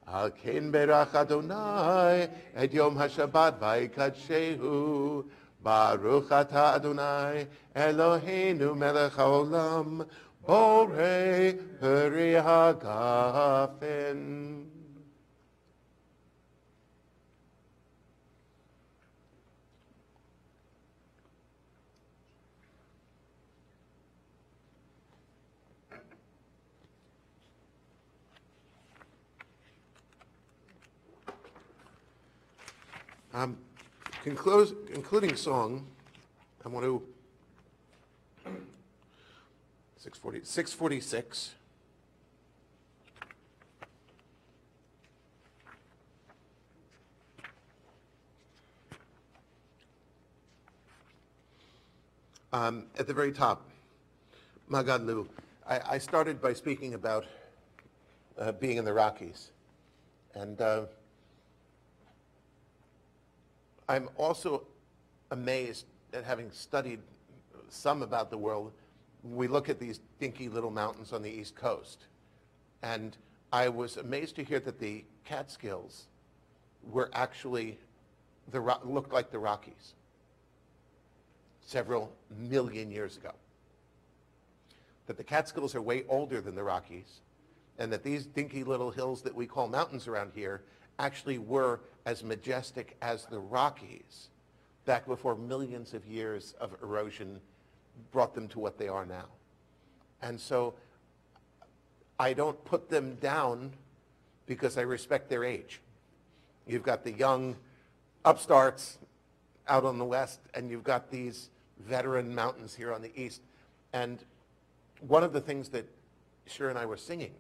Al ken berach Adonai et yom ha-Shabbat vayikadshehu. Baruch atah Adonai Eloheinu melech haolam borei peri hagafen. Concluding song, I want to 646. At the very top, Magad Lu. I started by speaking about being in the Rockies, and I'm also amazed at having studied some about the world. We look at these dinky little mountains on the East Coast, and I was amazed to hear that the Catskills were actually looked like the Rockies several million years ago. That the Catskills are way older than the Rockies, and that these dinky little hills that we call mountains around here actually were as majestic as the Rockies back before millions of years of erosion brought them to what they are now. And so I don't put them down because I respect their age. You've got the young upstarts out on the west, and you've got these veteran mountains here on the east. And one of the things that Shira and I were singing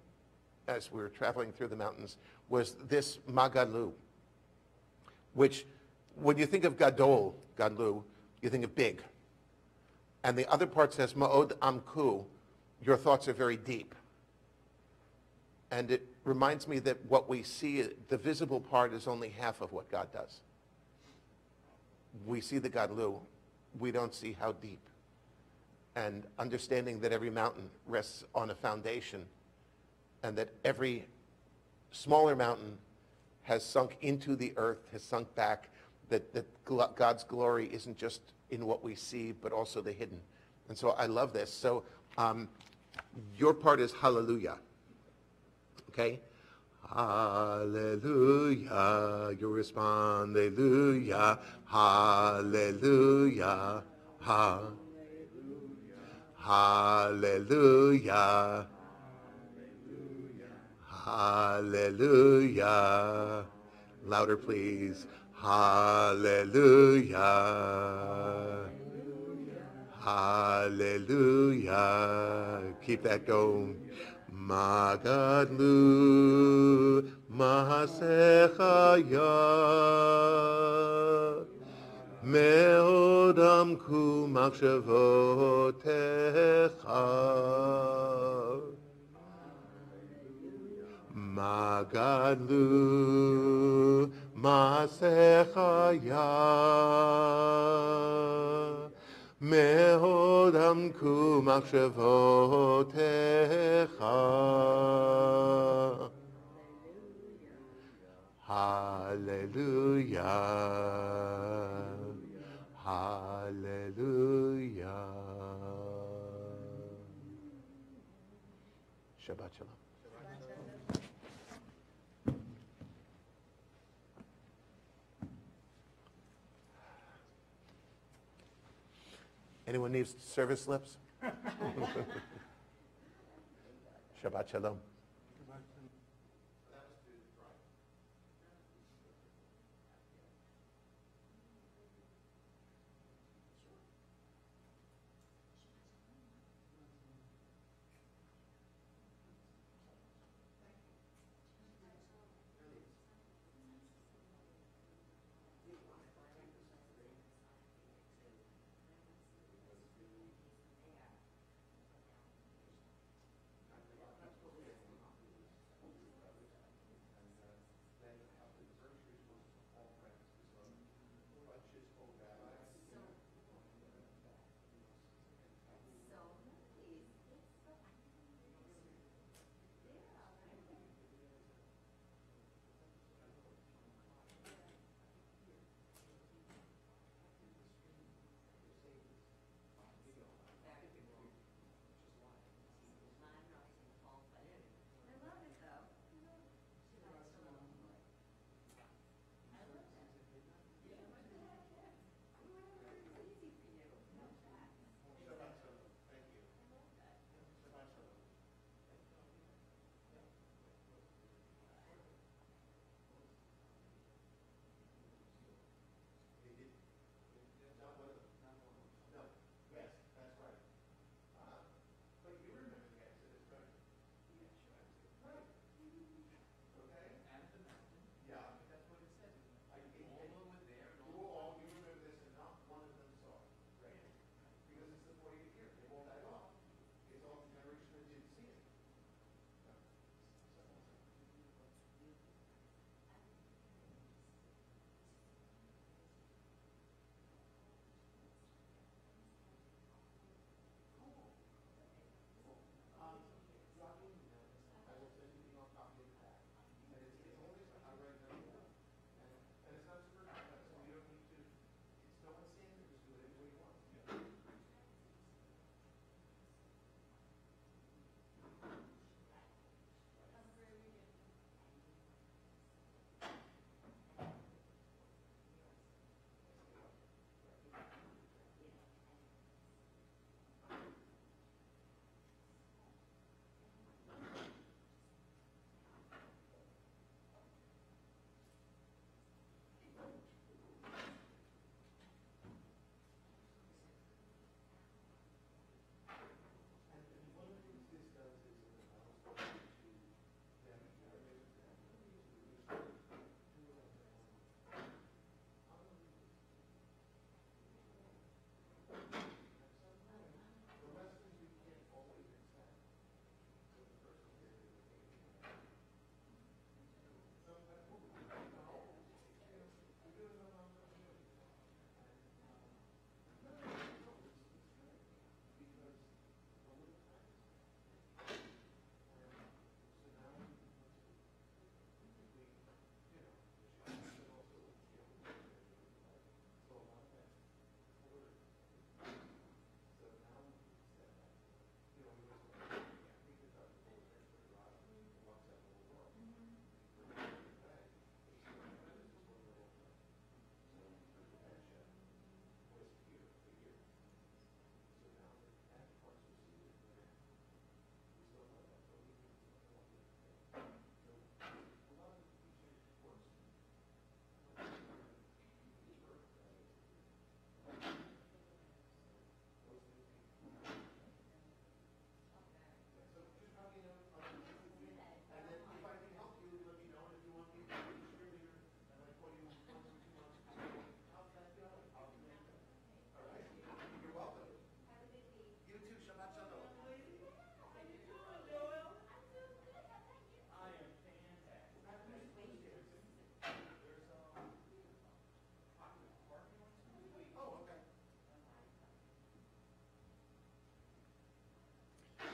as we were traveling through the mountains was this Magalu, which when you think of Gadol, Gadlu, you think of big. And the other part says Ma'od Amku, your thoughts are very deep. And it reminds me that what we see, the visible part is only half of what God does. We see the Gadlu, we don't see how deep. And understanding that every mountain rests on a foundation, and that every smaller mountain has sunk into the earth, has sunk back, that God's glory isn't just in what we see, but also the hidden. And so I love this. So your part is hallelujah, okay? Hallelujah, you respond, hallelujah, hallelujah, hallelujah, hallelujah. Louder, please. Hallelujah. Hallelujah. Keep that going. Magadlu Masechaya Meodam Ku Machavotecha Magadlu Masechaya Mehodam ku machavotecha. Hallelujah. Hallelujah. Shabbat shalom. Anyone needs service slips? Shabbat shalom.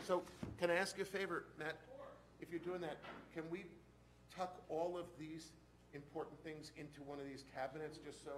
So can I ask you a favor, Matt? If you're doing that, can we tuck all of these important things into one of these cabinets just so